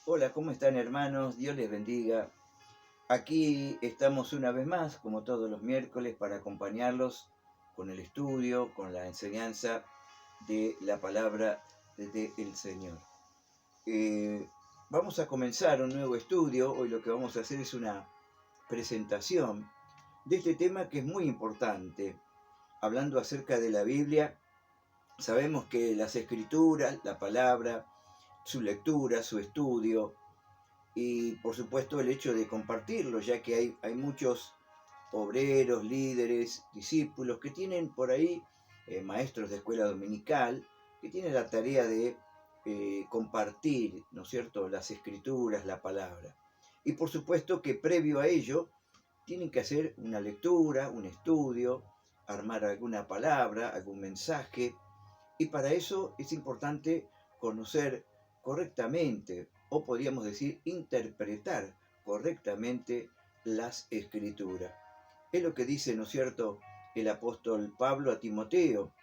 Hola, ¿cómo están hermanos? Dios les bendiga. Aquí estamos una vez más, como todos los miércoles, para acompañarlos con el estudio, con la enseñanza de la palabra del Señor. Eh, Vamos a comenzar un nuevo estudio. Hoy lo que vamos a hacer es una presentación de este tema que es muy importante. Hablando acerca de la Biblia, sabemos que las escrituras, la palabra, su lectura, su estudio, y por supuesto el hecho de compartirlo, ya que hay muchos obreros, líderes, discípulos que tienen por ahí, maestros de escuela dominical, que tienen la tarea de compartir, ¿no es cierto?, las escrituras, la palabra. Y por supuesto que previo a ello tienen que hacer una lectura, un estudio, armar alguna palabra, algún mensaje, y para eso es importante conocer correctamente, o podríamos decir interpretar correctamente las escrituras. Es lo que dice, ¿no es cierto?, el apóstol Pablo a Timoteo.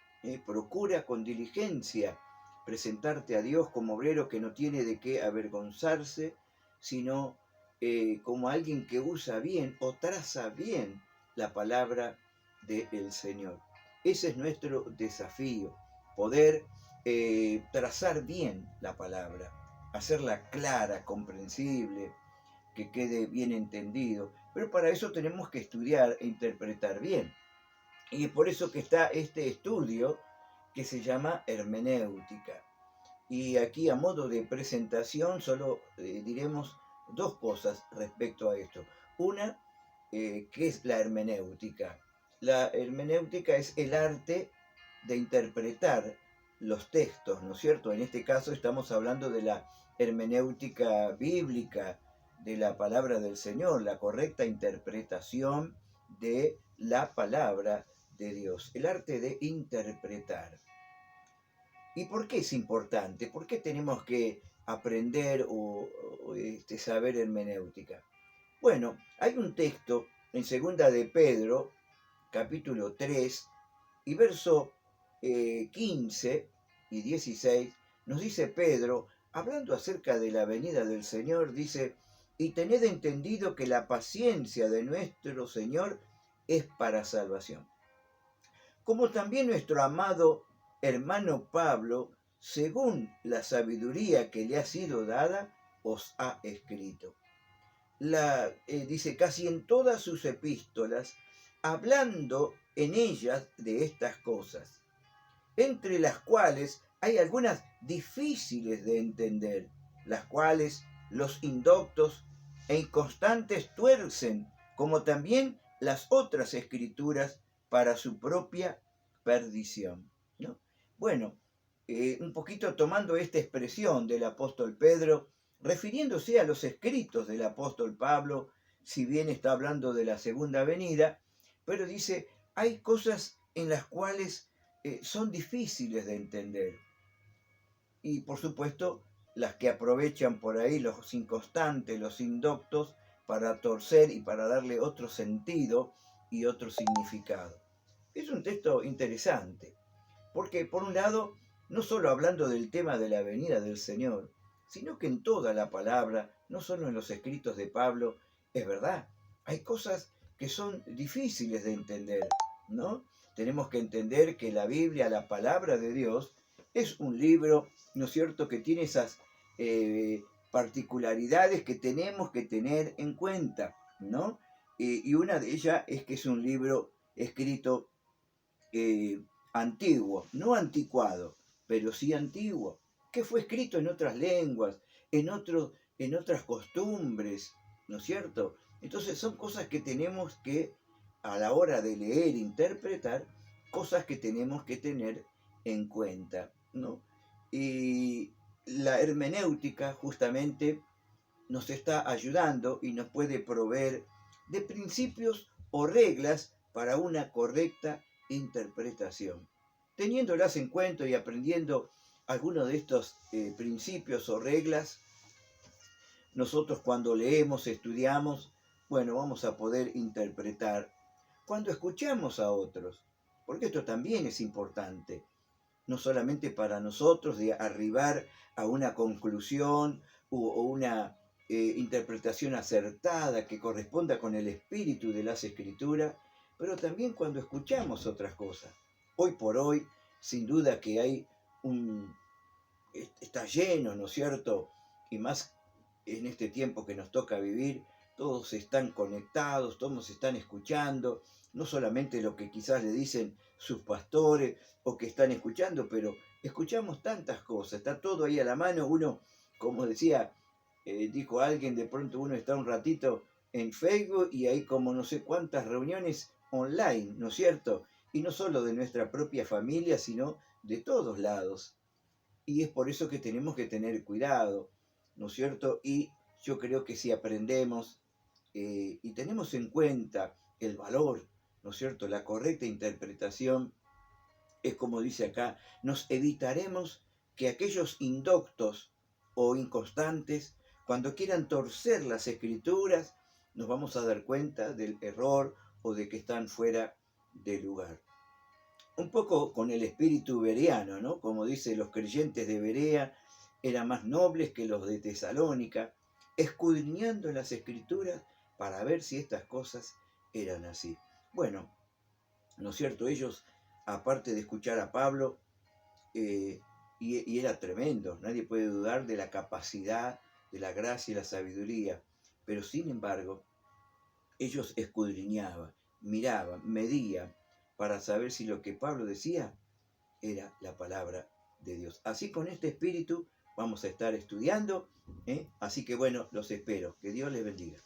Procura con diligencia presentarte a Dios como obrero que no tiene de qué avergonzarse, sino como alguien que usa bien o traza bien la palabra del Señor. Ese es nuestro desafío, poder trazar bien la palabra, hacerla clara, comprensible, que quede bien entendido. Pero para eso tenemos que estudiar e interpretar bien. Y es por eso que está este estudio que se llama hermenéutica. Y aquí a modo de presentación solo diremos dos cosas respecto a esto. Una, ¿qué es la hermenéutica? La hermenéutica es el arte de interpretar los textos, ¿no es cierto? En este caso estamos hablando de la hermenéutica bíblica, de la palabra del Señor, la correcta interpretación de la palabra de Dios, el arte de interpretar. ¿Y por qué es importante? ¿Por qué tenemos que aprender o saber hermenéutica? Bueno, hay un texto en segunda de Pedro, capítulo 3, y verso 15 y 16, nos dice Pedro, hablando acerca de la venida del Señor, dice, y tened entendido que la paciencia de nuestro Señor es para salvación. Como también nuestro amado hermano Pablo, según la sabiduría que le ha sido dada, os ha escrito. Dice, casi en todas sus epístolas, hablando en ellas de estas cosas, entre las cuales hay algunas difíciles de entender, las cuales los indoctos e inconstantes tuercen, como también las otras escrituras para su propia perdición, ¿no? Bueno, un poquito tomando esta expresión del apóstol Pedro, refiriéndose a los escritos del apóstol Pablo, si bien está hablando de la segunda venida, pero dice, hay cosas en las cuales son difíciles de entender. Y por supuesto, las que aprovechan por ahí los inconstantes, los indoctos, para torcer y para darle otro sentido y otro significado. Es un texto interesante, porque por un lado, no solo hablando del tema de la venida del Señor, sino que en toda la palabra, no solo en los escritos de Pablo, es verdad, hay cosas que son difíciles de entender, ¿no? Tenemos que entender que la Biblia, la palabra de Dios, es un libro, ¿no es cierto?, que tiene esas particularidades que tenemos que tener en cuenta, ¿no? Y una de ellas es que es un libro escrito antiguo, no anticuado, pero sí antiguo, que fue escrito en otras lenguas, en otras costumbres, ¿no es cierto? Entonces son cosas que tenemos que, a la hora de leer, interpretar, cosas que tenemos que tener en cuenta, ¿no? Y la hermenéutica justamente nos está ayudando y nos puede proveer de principios o reglas para una correcta interpretación. Teniéndolas en cuenta y aprendiendo algunos de estos principios o reglas, nosotros cuando leemos, estudiamos, bueno, vamos a poder interpretar. Cuando escuchamos a otros, porque esto también es importante, no solamente para nosotros de arribar a una conclusión o una interpretación acertada que corresponda con el espíritu de las Escrituras, pero también cuando escuchamos otras cosas. Hoy por hoy, sin duda que hay está lleno, ¿no es cierto? Y más en este tiempo que nos toca vivir, todos están conectados, todos están escuchando, no solamente lo que quizás le dicen sus pastores o que están escuchando, pero escuchamos tantas cosas, está todo ahí a la mano, uno, como decía, dijo alguien, de pronto uno está un ratito en Facebook y hay como no sé cuántas reuniones online, ¿no es cierto? Y no solo de nuestra propia familia, sino de todos lados. Y es por eso que tenemos que tener cuidado, ¿no es cierto? Y yo creo que si aprendemos y tenemos en cuenta el valor, ¿no es cierto? La correcta interpretación, es como dice acá, nos evitaremos que aquellos indoctos o inconstantes, cuando quieran torcer las escrituras, nos vamos a dar cuenta del error o de que están fuera de lugar. Un poco con el espíritu bereano, ¿no? Como dice, los creyentes de Berea eran más nobles que los de Tesalónica, escudriñando las escrituras para ver si estas cosas eran así. Bueno, ¿no es cierto? Ellos, aparte de escuchar a Pablo, y era tremendo, nadie puede dudar de la capacidad, de la gracia y la sabiduría, pero sin embargo, ellos escudriñaban, miraban, medían, para saber si lo que Pablo decía era la palabra de Dios. Así con este espíritu vamos a estar estudiando, ¿eh? Así que bueno, los espero. Que Dios les bendiga.